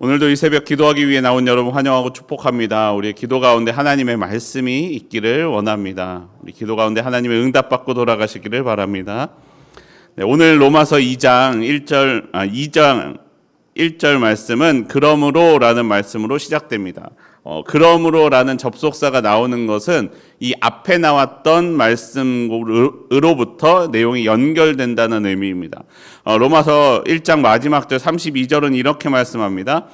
오늘도 이 새벽 기도하기 위해 나온 여러분 환영하고 축복합니다. 우리의 기도 가운데 하나님의 말씀이 있기를 원합니다. 우리 기도 가운데 하나님의 응답받고 돌아가시기를 바랍니다. 네, 오늘 로마서 2장 1절 말씀은 그러므로라는 말씀으로 시작됩니다. 그러므로라는 접속사가 나오는 것은 이 앞에 나왔던 말씀으로부터 내용이 연결된다는 의미입니다. 로마서 1장 마지막 절 32절은 이렇게 말씀합니다.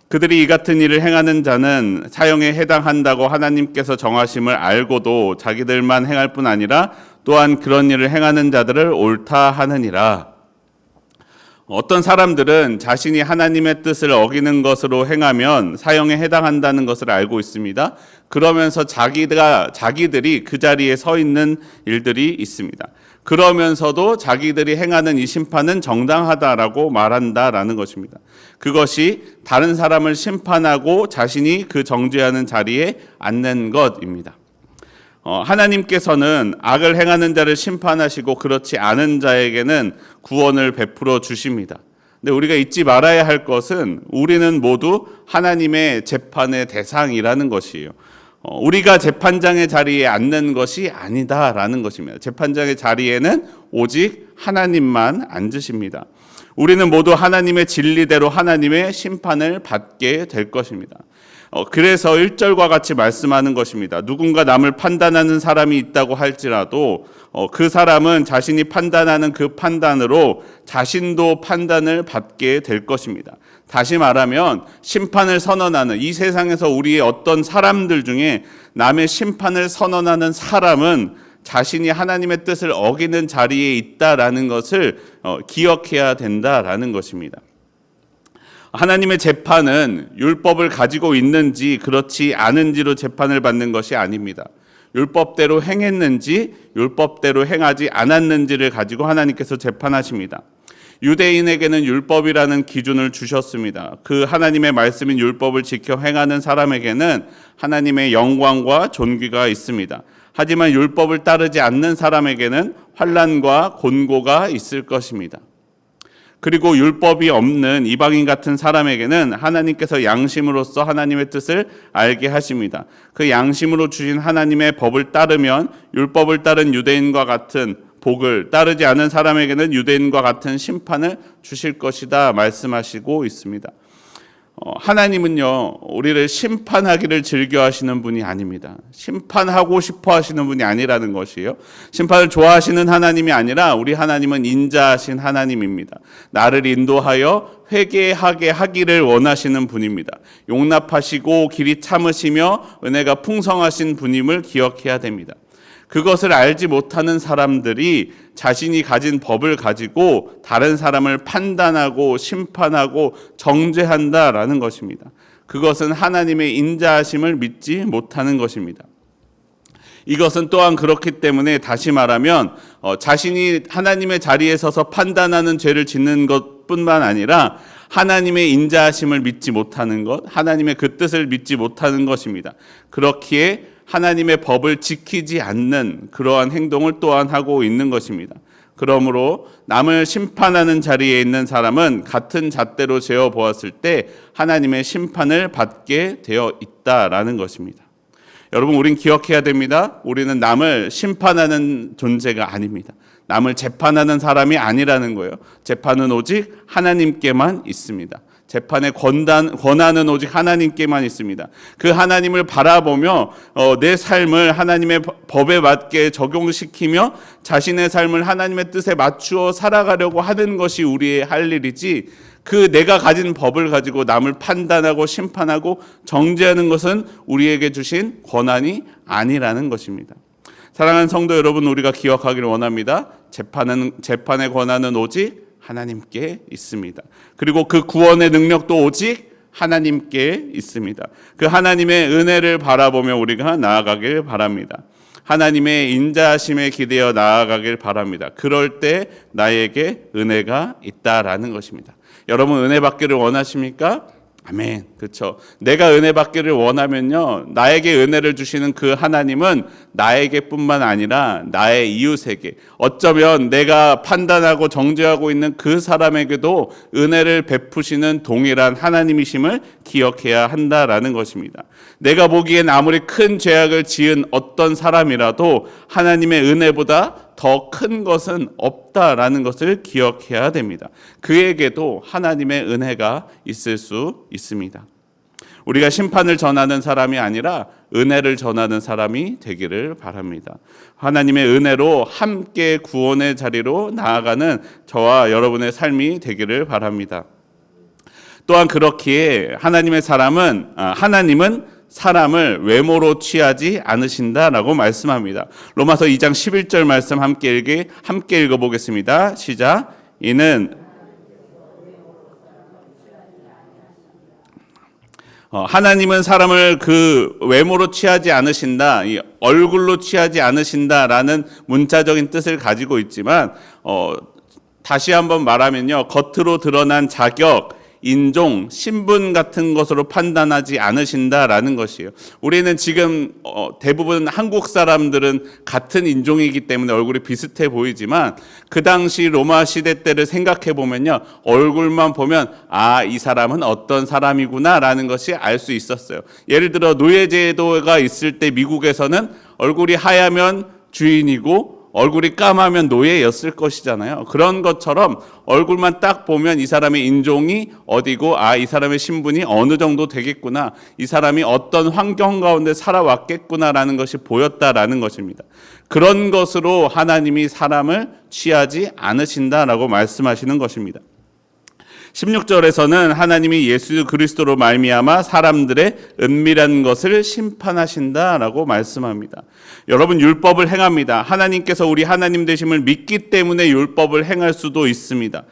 그들이 이 같은 일을 행하는 자는 사형에 해당한다고 하나님께서 정하심을 알고도 자기들만 행할 뿐 아니라 또한 그런 일을 행하는 자들을 옳다 하느니라. 어떤 사람들은 자신이 하나님의 뜻을 어기는 것으로 행하면 사형에 해당한다는 것을 알고 있습니다. 그러면서 자기들이 그 자리에 서 있는 일들이 있습니다. 그러면서도 자기들이 행하는 이 심판은 정당하다라고 말한다라는 것입니다. 그것이 다른 사람을 심판하고 자신이 그 정죄하는 자리에 앉는 것입니다. 하나님께서는 악을 행하는 자를 심판하시고 그렇지 않은 자에게는 구원을 베풀어 주십니다. 근데 우리가 잊지 말아야 할 것은 우리는 모두 하나님의 재판의 대상이라는 것이에요. 우리가 재판장의 자리에 앉는 것이 아니다라는 것입니다. 재판장의 자리에는 오직 하나님만 앉으십니다. 우리는 모두 하나님의 진리대로 하나님의 심판을 받게 될 것입니다. 그래서 1절과 같이 말씀하는 것입니다. 누군가 남을 판단하는 사람이 있다고 할지라도 그 사람은 자신이 판단하는 그 판단으로 자신도 판단을 받게 될 것입니다. 다시 말하면 심판을 선언하는 이 세상에서 우리의 어떤 사람들 중에 남의 심판을 선언하는 사람은 자신이 하나님의 뜻을 어기는 자리에 있다라는 것을 기억해야 된다라는 것입니다. 하나님의 재판은 율법을 가지고 있는지 그렇지 않은지로 재판을 받는 것이 아닙니다. 율법대로 행했는지 율법대로 행하지 않았는지를 가지고 하나님께서 재판하십니다. 유대인에게는 율법이라는 기준을 주셨습니다. 그 하나님의 말씀인 율법을 지켜 행하는 사람에게는 하나님의 영광과 존귀가 있습니다. 하지만 율법을 따르지 않는 사람에게는 환난과 곤고가 있을 것입니다. 그리고 율법이 없는 이방인 같은 사람에게는 하나님께서 양심으로써 하나님의 뜻을 알게 하십니다. 그 양심으로 주신 하나님의 법을 따르면 율법을 따른 유대인과 같은 복을, 따르지 않은 사람에게는 유대인과 같은 심판을 주실 것이다 말씀하시고 있습니다. 하나님은요, 우리를 심판하기를 즐겨 하시는 분이 아닙니다. 심판하고 싶어 하시는 분이 아니라는 것이에요. 심판을 좋아하시는 하나님이 아니라 우리 하나님은 인자하신 하나님입니다. 나를 인도하여 회개하게 하기를 원하시는 분입니다. 용납하시고 길이 참으시며 은혜가 풍성하신 분임을 기억해야 됩니다. 그것을 알지 못하는 사람들이 자신이 가진 법을 가지고 다른 사람을 판단하고 심판하고 정죄한다라는 것입니다. 그것은 하나님의 인자하심을 믿지 못하는 것입니다. 이것은 또한 그렇기 때문에 다시 말하면 자신이 하나님의 자리에 서서 판단하는 죄를 짓는 것뿐만 아니라 하나님의 인자하심을 믿지 못하는 것, 하나님의 그 뜻을 믿지 못하는 것입니다. 그렇기에 하나님의 법을 지키지 않는 그러한 행동을 또한 하고 있는 것입니다. 그러므로 남을 심판하는 자리에 있는 사람은 같은 잣대로 재어 보았을 때 하나님의 심판을 받게 되어 있다라는 것입니다. 여러분, 우린 기억해야 됩니다. 우리는 남을 심판하는 존재가 아닙니다. 남을 재판하는 사람이 아니라는 거예요. 재판은 오직 하나님께만 있습니다. 재판의 권한은 오직 하나님께만 있습니다. 그 하나님을 바라보며 내 삶을 하나님의 법에 맞게 적용시키며 자신의 삶을 하나님의 뜻에 맞추어 살아가려고 하는 것이 우리의 할 일이지, 그 내가 가진 법을 가지고 남을 판단하고 심판하고 정죄하는 것은 우리에게 주신 권한이 아니라는 것입니다. 사랑하는 성도 여러분, 우리가 기억하기를 원합니다. 재판의 권한은 오직 하나님께 있습니다. 그리고 그 구원의 능력도 오직 하나님께 있습니다. 그 하나님의 은혜를 바라보며 우리가 나아가길 바랍니다. 하나님의 인자하심에 기대어 나아가길 바랍니다. 그럴 때 나에게 은혜가 있다라는 것입니다. 여러분, 은혜 받기를 원하십니까? 아멘. 그렇죠. 내가 은혜 받기를 원하면요, 나에게 은혜를 주시는 그 하나님은 나에게뿐만 아니라 나의 이웃에게, 어쩌면 내가 판단하고 정죄하고 있는 그 사람에게도 은혜를 베푸시는 동일한 하나님이심을 기억해야 한다라는 것입니다. 내가 보기엔 아무리 큰 죄악을 지은 어떤 사람이라도 하나님의 은혜보다 더 큰 것은 없다라는 것을 기억해야 됩니다. 그에게도 하나님의 은혜가 있을 수 있습니다. 우리가 심판을 전하는 사람이 아니라 은혜를 전하는 사람이 되기를 바랍니다. 하나님의 은혜로 함께 구원의 자리로 나아가는 저와 여러분의 삶이 되기를 바랍니다. 또한 그렇기에 하나님은 사람을 외모로 취하지 않으신다라고 말씀합니다. 로마서 2장 11절 말씀 함께 읽어보겠습니다. 시작. 이는 하나님은 사람을 그 외모로 취하지 않으신다, 이 얼굴로 취하지 않으신다라는 문자적인 뜻을 가지고 있지만, 다시 한번 말하면요, 겉으로 드러난 자격, 인종, 신분 같은 것으로 판단하지 않으신다라는 것이에요. 우리는 지금 대부분 한국 사람들은 같은 인종이기 때문에 얼굴이 비슷해 보이지만, 그 당시 로마 시대 때를 생각해 보면요, 얼굴만 보면 이 사람은 어떤 사람이구나라는 것이 알 수 있었어요. 예를 들어 노예제도가 있을 때 미국에서는 얼굴이 하얗면 주인이고 얼굴이 까마면 노예였을 것이잖아요. 그런 것처럼 얼굴만 딱 보면 이 사람의 인종이 어디고, 이 사람의 신분이 어느 정도 되겠구나, 이 사람이 어떤 환경 가운데 살아왔겠구나라는 것이 보였다라는 것입니다. 그런 것으로 하나님이 사람을 취하지 않으신다라고 말씀하시는 것입니다. 16절에서는 하나님이 예수 그리스도로 말미암아 사람들의 은밀한 것을 심판하신다라고 말씀합니다. 여러분, 율법을 행합니다. 하나님께서 우리 하나님 되심을 믿기 때문에 율법을 행할 수도 있습니다.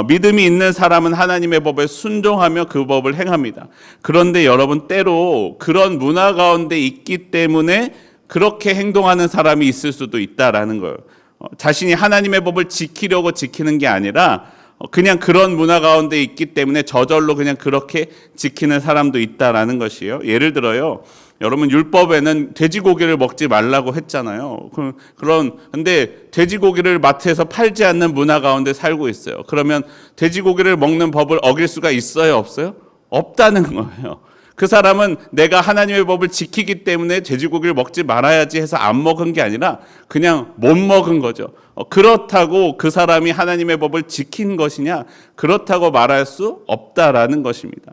믿음이 있는 사람은 하나님의 법에 순종하며 그 법을 행합니다. 그런데 여러분, 때로 그런 문화 가운데 있기 때문에 그렇게 행동하는 사람이 있을 수도 있다라는 거예요. 자신이 하나님의 법을 지키려고 지키는 게 아니라 그냥 그런 문화 가운데 있기 때문에 저절로 그냥 그렇게 지키는 사람도 있다라는 것이에요. 예를 들어요, 여러분, 율법에는 돼지고기를 먹지 말라고 했잖아요. 근데 돼지고기를 마트에서 팔지 않는 문화 가운데 살고 있어요. 그러면 돼지고기를 먹는 법을 어길 수가 있어요, 없어요? 없다는 거예요. 그 사람은 내가 하나님의 법을 지키기 때문에 돼지고기를 먹지 말아야지 해서 안 먹은 게 아니라 그냥 못 먹은 거죠. 그렇다고 그 사람이 하나님의 법을 지킨 것이냐? 그렇다고 말할 수 없다라는 것입니다.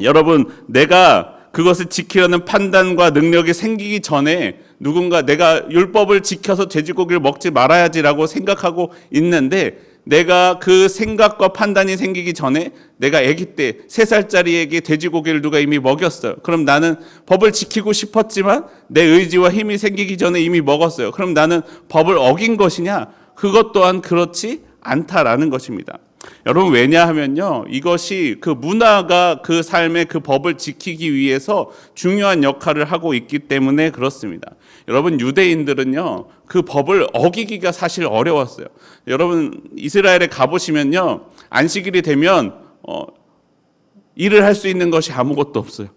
여러분, 내가 그것을 지키려는 판단과 능력이 생기기 전에 누군가 내가 율법을 지켜서 돼지고기를 먹지 말아야지라고 생각하고 있는데, 내가 그 생각과 판단이 생기기 전에 내가 아기 때 3살짜리에게 돼지고기를 누가 이미 먹였어요. 그럼 나는 법을 지키고 싶었지만 내 의지와 힘이 생기기 전에 이미 먹었어요. 그럼 나는 법을 어긴 것이냐? 그것 또한 그렇지 않다라는 것입니다. 여러분, 왜냐하면요, 이것이 그 문화가 그 삶의 그 법을 지키기 위해서 중요한 역할을 하고 있기 때문에 그렇습니다. 여러분, 유대인들은요, 그 법을 어기기가 사실 어려웠어요. 여러분, 이스라엘에 가보시면요, 안식일이 되면 일을 할 수 있는 것이 아무것도 없어요.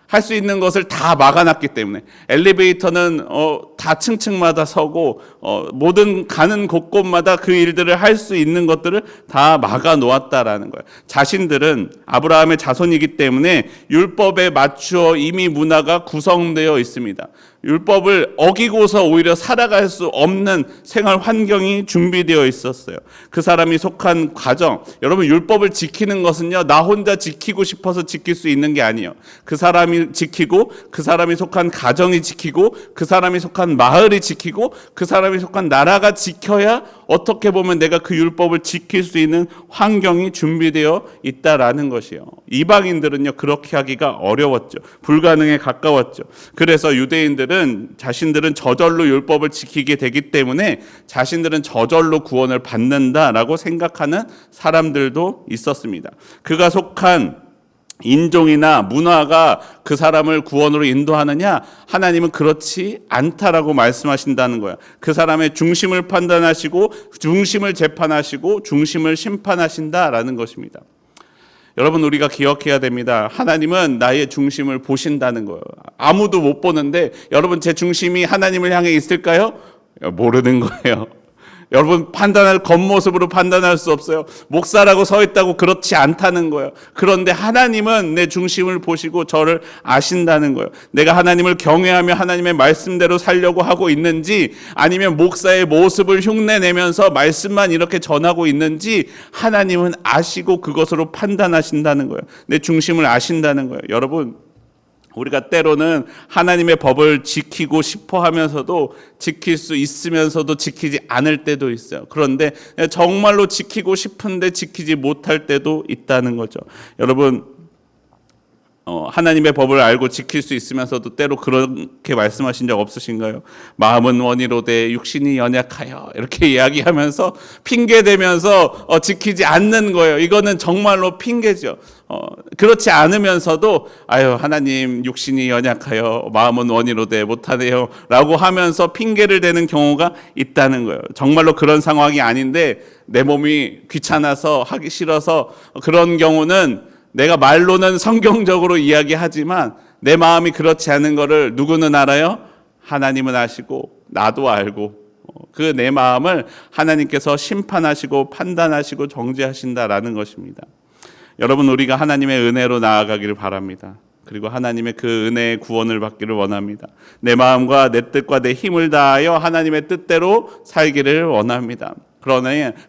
할 수 있는 것을 다 막아놨기 때문에 엘리베이터는 다 층층마다 서고 모든 가는 곳곳마다 그 일들을 할 수 있는 것들을 다 막아놓았다라는 거예요. 자신들은 아브라함의 자손이기 때문에 율법에 맞추어 이미 문화가 구성되어 있습니다. 율법을 어기고서 오히려 살아갈 수 없는 생활 환경이 준비되어 있었어요. 그 사람이 속한 가정, 여러분, 율법을 지키는 것은요, 나 혼자 지키고 싶어서 지킬 수 있는 게 아니에요. 그 사람이 지키고, 그 사람이 속한 가정이 지키고, 그 사람이 속한 마을이 지키고, 그 사람이 속한 나라가 지켜야 어떻게 보면 내가 그 율법을 지킬 수 있는 환경이 준비되어 있다라는 것이에요. 이방인들은요, 그렇게 하기가 어려웠죠. 불가능에 가까웠죠. 그래서 유대인들은 자신들은 저절로 율법을 지키게 되기 때문에 자신들은 저절로 구원을 받는다라고 생각하는 사람들도 있었습니다. 그가 속한 인종이나 문화가 그 사람을 구원으로 인도하느냐? 하나님은 그렇지 않다라고 말씀하신다는 거야. 그 사람의 중심을 판단하시고 중심을 재판하시고 중심을 심판하신다라는 것입니다. 여러분, 우리가 기억해야 됩니다. 하나님은 나의 중심을 보신다는 거예요. 아무도 못 보는데 여러분, 제 중심이 하나님을 향해 있을까요? 모르는 거예요. 여러분, 겉모습으로 판단할 수 없어요. 목사라고 서 있다고 그렇지 않다는 거예요. 그런데 하나님은 내 중심을 보시고 저를 아신다는 거예요. 내가 하나님을 경외하며 하나님의 말씀대로 살려고 하고 있는지, 아니면 목사의 모습을 흉내내면서 말씀만 이렇게 전하고 있는지 하나님은 아시고 그것으로 판단하신다는 거예요. 내 중심을 아신다는 거예요. 여러분, 우리가 때로는 하나님의 법을 지키고 싶어 하면서도 지킬 수 있으면서도 지키지 않을 때도 있어요. 그런데 정말로 지키고 싶은데 지키지 못할 때도 있다는 거죠. 여러분, 하나님의 법을 알고 지킬 수 있으면서도 때로 그렇게 말씀하신 적 없으신가요? 마음은 원이로되 육신이 연약하여, 이렇게 이야기하면서 핑계대면서 지키지 않는 거예요. 이거는 정말로 핑계죠. 그렇지 않으면서도 하나님, 육신이 연약하여 마음은 원이로되 못하네요 라고 하면서 핑계를 대는 경우가 있다는 거예요. 정말로 그런 상황이 아닌데 내 몸이 귀찮아서 하기 싫어서 그런 경우는 내가 말로는 성경적으로 이야기하지만 내 마음이 그렇지 않은 거를 누구는 알아요? 하나님은 아시고 나도 알고, 그 내 마음을 하나님께서 심판하시고 판단하시고 정죄하신다라는 것입니다. 여러분, 우리가 하나님의 은혜로 나아가기를 바랍니다. 그리고 하나님의 그 은혜의 구원을 받기를 원합니다. 내 마음과 내 뜻과 내 힘을 다하여 하나님의 뜻대로 살기를 원합니다.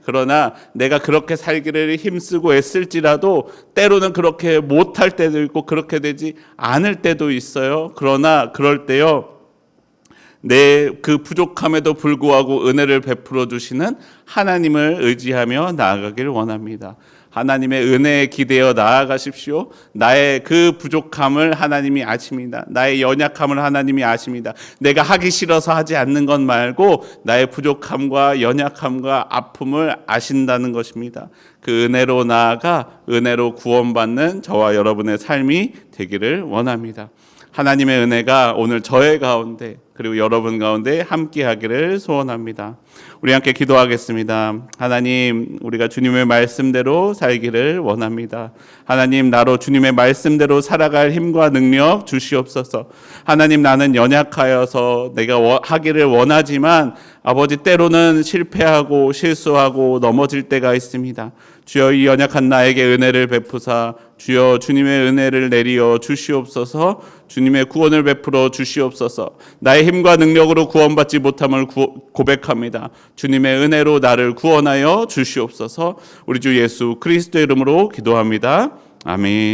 그러나 내가 그렇게 살기를 힘쓰고 애쓸지라도 때로는 그렇게 못할 때도 있고 그렇게 되지 않을 때도 있어요. 그러나 그럴 때요, 내 그 부족함에도 불구하고 은혜를 베풀어 주시는 하나님을 의지하며 나아가기를 원합니다. 하나님의 은혜에 기대어 나아가십시오. 나의 그 부족함을 하나님이 아십니다. 나의 연약함을 하나님이 아십니다. 내가 하기 싫어서 하지 않는 것 말고 나의 부족함과 연약함과 아픔을 아신다는 것입니다. 그 은혜로 나아가 은혜로 구원받는 저와 여러분의 삶이 되기를 원합니다. 하나님의 은혜가 오늘 저의 가운데 그리고 여러분 가운데 함께하기를 소원합니다. 우리 함께 기도하겠습니다. 하나님, 우리가 주님의 말씀대로 살기를 원합니다. 하나님, 나로 주님의 말씀대로 살아갈 힘과 능력 주시옵소서. 하나님, 나는 연약하여서 내가 하기를 원하지만 아버지, 때로는 실패하고 실수하고 넘어질 때가 있습니다. 주여, 이 연약한 나에게 은혜를 베푸사 주여 주님의 은혜를 내리어 주시옵소서. 주님의 구원을 베풀어 주시옵소서. 나의 힘과 능력으로 구원받지 못함을 고백합니다. 주님의 은혜로 나를 구원하여 주시옵소서. 우리 주 예수 그리스도의 이름으로 기도합니다. 아멘.